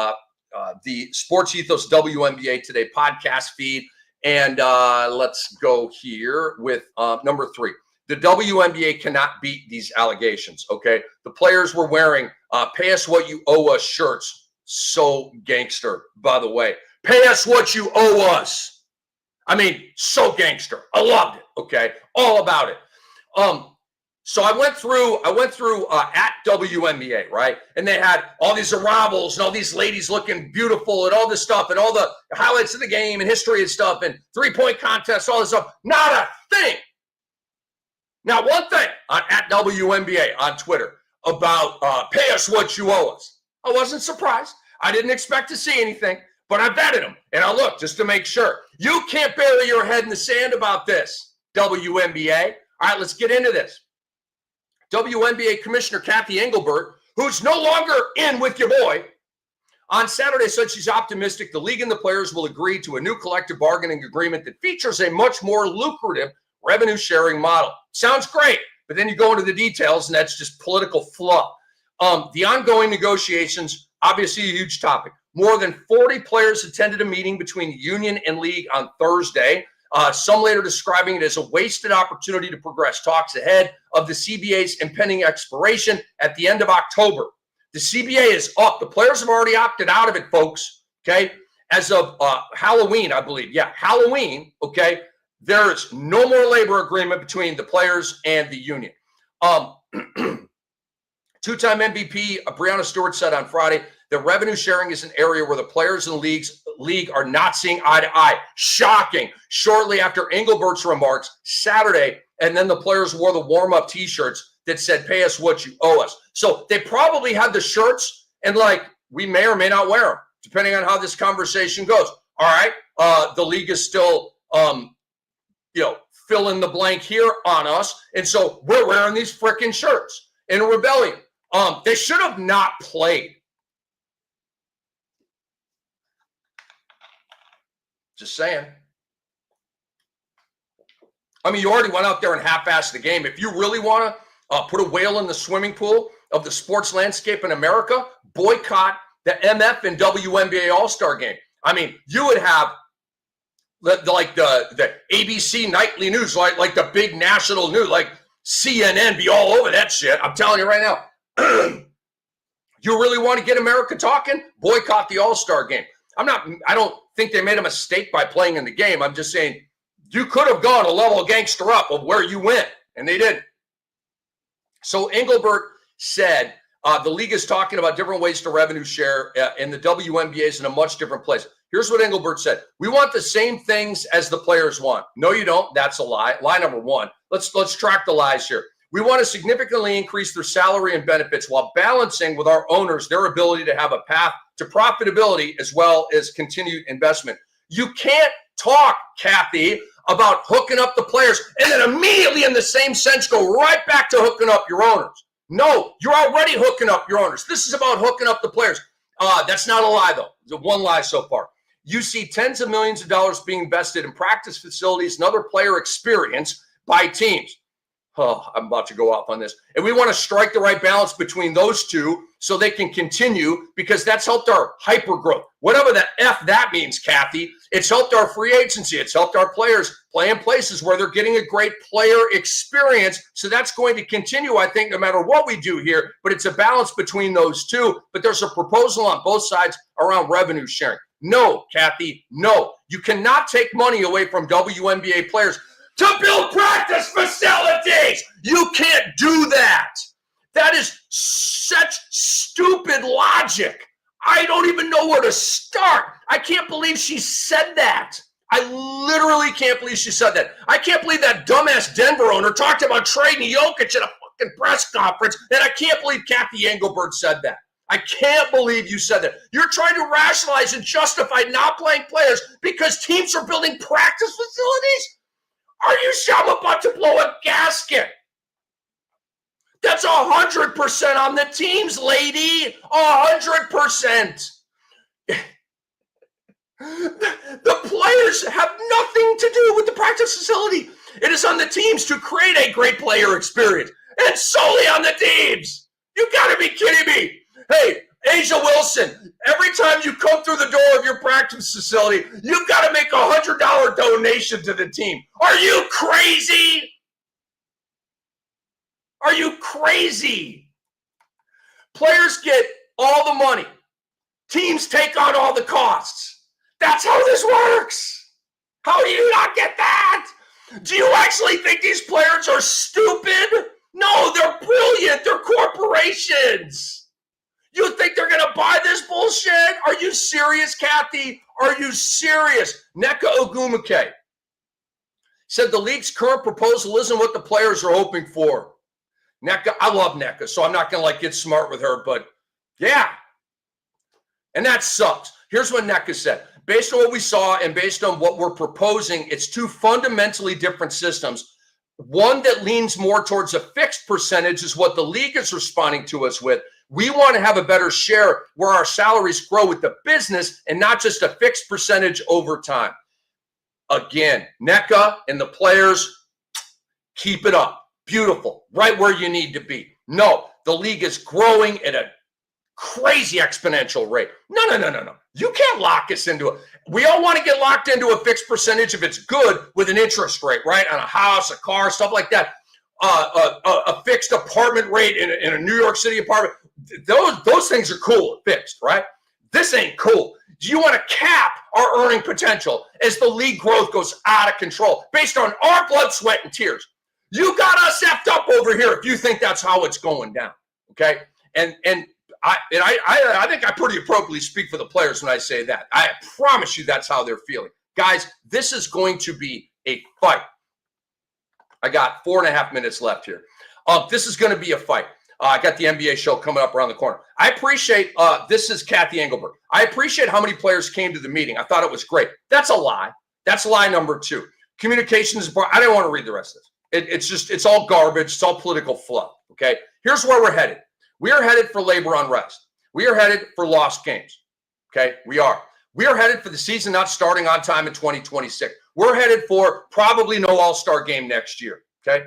SportsEthos WNBA Today podcast feed. And let's go here with number 3. The WNBA cannot beat these allegations, okay? The players were wearing pay us what you owe us shirts. So gangster, by the way. Pay us what you owe us. I mean, so gangster. I loved it, okay? All about it. So I went through at WNBA, right? And they had all these arrivals and all these ladies looking beautiful and all this stuff and all the highlights of the game and history and stuff and 3-point contests, all this stuff. Not a thing. Now, one thing at WNBA on Twitter, about pay us what you owe us. I wasn't surprised. I didn't expect to see anything, but I vetted them. And I looked just to make sure. You can't bury your head in the sand about this, WNBA. All right, let's get into this. WNBA Commissioner Cathy Engelbert, who's no longer in with your boy, on Saturday said she's optimistic the league and the players will agree to a new collective bargaining agreement that features a much more lucrative revenue sharing model. Sounds great, but then you go into the details and that's just political fluff. The ongoing negotiations, obviously a huge topic. More than 40 players attended a meeting between the union and league on Thursday. Some later describing it as a wasted opportunity to progress talks ahead of the CBA's impending expiration at the end of October. The CBA is up. The players have already opted out of it, folks, okay? As of Halloween, I believe. Yeah, Halloween, okay? There's no more labor agreement between the players and the union. Two-time MVP Breanna Stewart said on Friday that revenue sharing is an area where the players in the league are not seeing eye to eye. Shocking. Shortly after Engelbert's remarks Saturday, and then the players wore the warm-up T-shirts that said, pay us what you owe us. So they probably had the shirts and we may or may not wear them, depending on how this conversation goes. All right. The league is still, fill in the blank here on us. And so we're wearing these freaking shirts in a rebellion. They should have not played. Just saying. I mean, you already went out there and half-assed the game. If you really want to put a whale in the swimming pool of the sports landscape in America, boycott the MF and WNBA All-Star Game. I mean, you would have the ABC nightly news, like the big national news, like CNN be all over that shit. I'm telling you right now. You really want to get America talking? Boycott the All-Star Game. I don't think they made a mistake by playing in the game. I'm just saying you could have gone a level gangster up of where you went, and they didn't. So Engelbert said the league is talking about different ways to revenue share, and the WNBA is in a much different place. Here's what Engelbert said. We want the same things as the players want. No, you don't. That's a lie. Lie number one. Let's track the lies here. We want to significantly increase their salary and benefits while balancing with our owners their ability to have a path to profitability as well as continued investment. You can't talk, Cathy, about hooking up the players and then immediately in the same sense go right back to hooking up your owners. No, you're already hooking up your owners. This is about hooking up the players. That's not a lie, though. The one lie so far. You see tens of millions of dollars being invested in practice facilities and other player experience by teams. Oh, I'm about to go off on this. And we want to strike the right balance between those two so they can continue because that's helped our hyper growth. Whatever the F that means, Cathy, it's helped our free agency. It's helped our players play in places where they're getting a great player experience. So that's going to continue, I think, no matter what we do here. But it's a balance between those two. But there's a proposal on both sides around revenue sharing. No, Cathy, no. You cannot take money away from WNBA players to build practice facilities. You can't do that. That is such stupid logic. I don't even know where to start. I can't believe she said that. I literally can't believe she said that. I can't believe that dumbass Denver owner talked about trading Jokic at a fucking press conference, and I can't believe Cathy Engelbert said that. I can't believe you said that. You're trying to rationalize and justify not playing players because teams are building practice facilities? Are you sure I'm about to blow a gasket? That's 100% on the teams, lady. 100%. The players have nothing to do with the practice facility. It is on the teams to create a great player experience. And solely on the teams. You got to be kidding me. Hey, Asia Wilson, every time you come through the door of your practice facility, you've got to make a $100 donation to the team. Are you crazy? Are you crazy? Players get all the money. Teams take on all the costs. That's how this works. How do you not get that? Do you actually think these players are stupid? No, they're brilliant. They're corporations. You think they're going to buy this bullshit? Are you serious, Cathy? Are you serious? Nneka NECA, I love NECA, so I'm not going to like get smart with her, but yeah. And that sucks. Here's what NECA said. Based on what we saw and based on what we're proposing, it's two fundamentally different systems. One that leans more towards a fixed percentage is what the league is responding to us with. We want to have a better share where our salaries grow with the business and not just a fixed percentage over time. Again, NECA and the players, keep it up. Beautiful. Right where you need to be. No, the league is growing at a crazy exponential rate. No. You can't lock us into it. We all want to get locked into a fixed percentage if it's good with an interest rate, right? On a house, a car, stuff like that. A fixed apartment rate in a New York City apartment. Those things are cool, fixed, right? This ain't cool. You want to cap our earning potential as the league growth goes out of control based on our blood, sweat, and tears. You got us effed up over here if you think that's how it's going down, okay? And I think I pretty appropriately speak for the players when I say that. I promise you that's how they're feeling. Guys, this is going to be a fight. I got 4.5 minutes left here. This is going to be a fight. I got the NBA show coming up around the corner. I appreciate, this is Kathy Engelberg. I appreciate how many players came to the meeting. I thought it was great. That's a lie. That's lie number 2. Communication is important. I didn't want to read the rest of this. It's all garbage. It's all political fluff, okay? Here's where we're headed. We are headed for labor unrest. We are headed for lost games, okay? We are. We are headed for the season not starting on time in 2026. We're headed for probably no All-Star game next year, okay?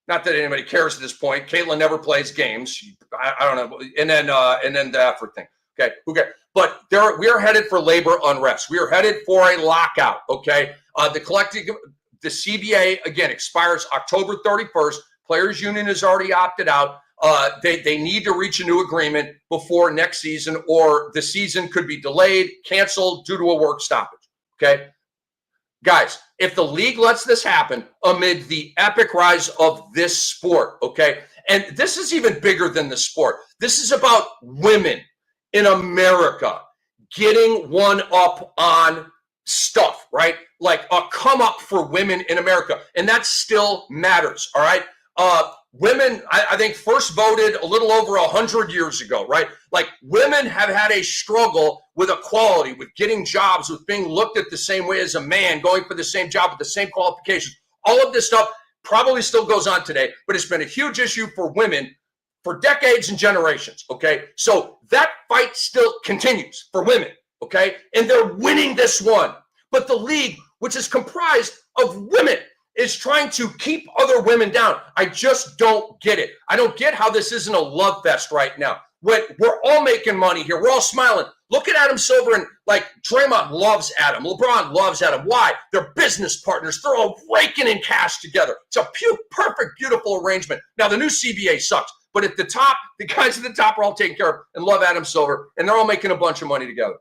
Not that anybody cares at this point. Caitlin never plays games. I don't know. And then the effort thing, okay? Okay. But we are headed for labor unrest. We are headed for a lockout, okay? The CBA, again, expires October 31st. Players Union has already opted out. They need to reach a new agreement before next season, or the season could be delayed, canceled due to a work stoppage, okay? Guys, if the league lets this happen amid the epic rise of this sport, okay? And this is even bigger than the sport. This is about women in America getting one up on stuff, right? Like a come up for women in America. And that still matters, all right? Women, I think, first voted a little over 100 years ago, right? Like, women have had a struggle with equality, with getting jobs, with being looked at the same way as a man, going for the same job with the same qualifications. All of this stuff probably still goes on today, but it's been a huge issue for women for decades and generations, okay? So that fight still continues for women, okay? And they're winning this one. But the league, which is comprised of women, is trying to keep other women down. I just don't get it. I don't get how this isn't a love fest right now. We're all making money here. We're all smiling. Look at Adam Silver, and like Draymond loves Adam. LeBron loves Adam. Why? They're business partners. They're all raking in cash together. It's a perfect, beautiful arrangement. Now, the new CBA sucks, but at the top, the guys at the top are all taken care of and love Adam Silver, and they're all making a bunch of money together.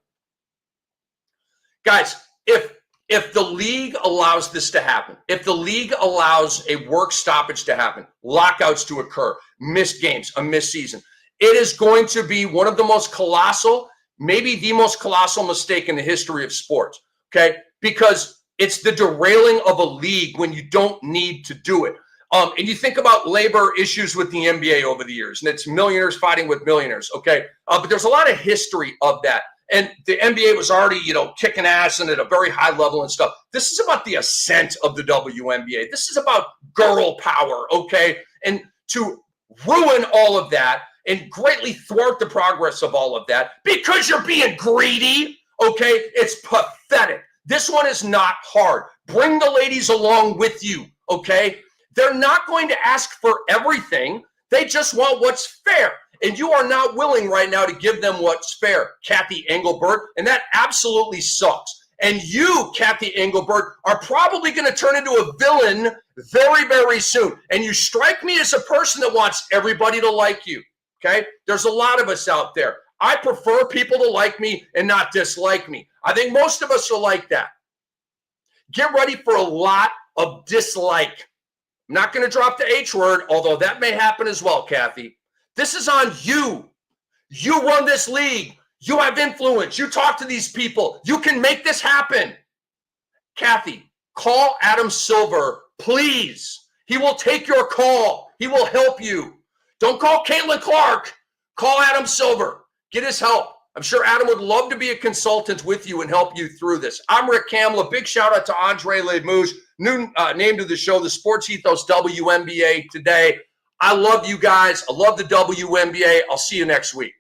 Guys, if the league allows this to happen, if the league allows a work stoppage to happen, lockouts to occur, missed games, a missed season, it is going to be one of the most colossal, maybe the most colossal mistake in the history of sports, okay? Because it's the derailing of a league when you don't need to do it. And you think about labor issues with the NBA over the years, and it's millionaires fighting with millionaires, okay? But there's a lot of history of that. And the NBA was already, kicking ass and at a very high level and stuff. This is about the ascent of the WNBA. This is about girl power, okay? And to ruin all of that and greatly thwart the progress of all of that because you're being greedy, okay? It's pathetic. This one is not hard. Bring the ladies along with you, okay? They're not going to ask for everything. They just want what's fair. And you are not willing right now to give them what's fair, Kathy Engelberg, and that absolutely sucks. And you, Kathy Engelberg, are probably going to turn into a villain very, very soon. And you strike me as a person that wants everybody to like you, okay? There's a lot of us out there. I prefer people to like me and not dislike me. I think most of us are like that. Get ready for a lot of dislike. I'm not going to drop the H word, although that may happen as well, Kathy. This is on you. You run this league. You have influence. You talk to these people. You can make this happen. Kathy, call Adam Silver, please. He will take your call. He will help you. Don't call Caitlin Clark. Call Adam Silver. Get his help. I'm sure Adam would love to be a consultant with you and help you through this. I'm Rick Kamla. Big shout out to Andre Lemouge, new name to the show, the SportsEthos WNBA Today. I love you guys. I love the WNBA. I'll see you next week.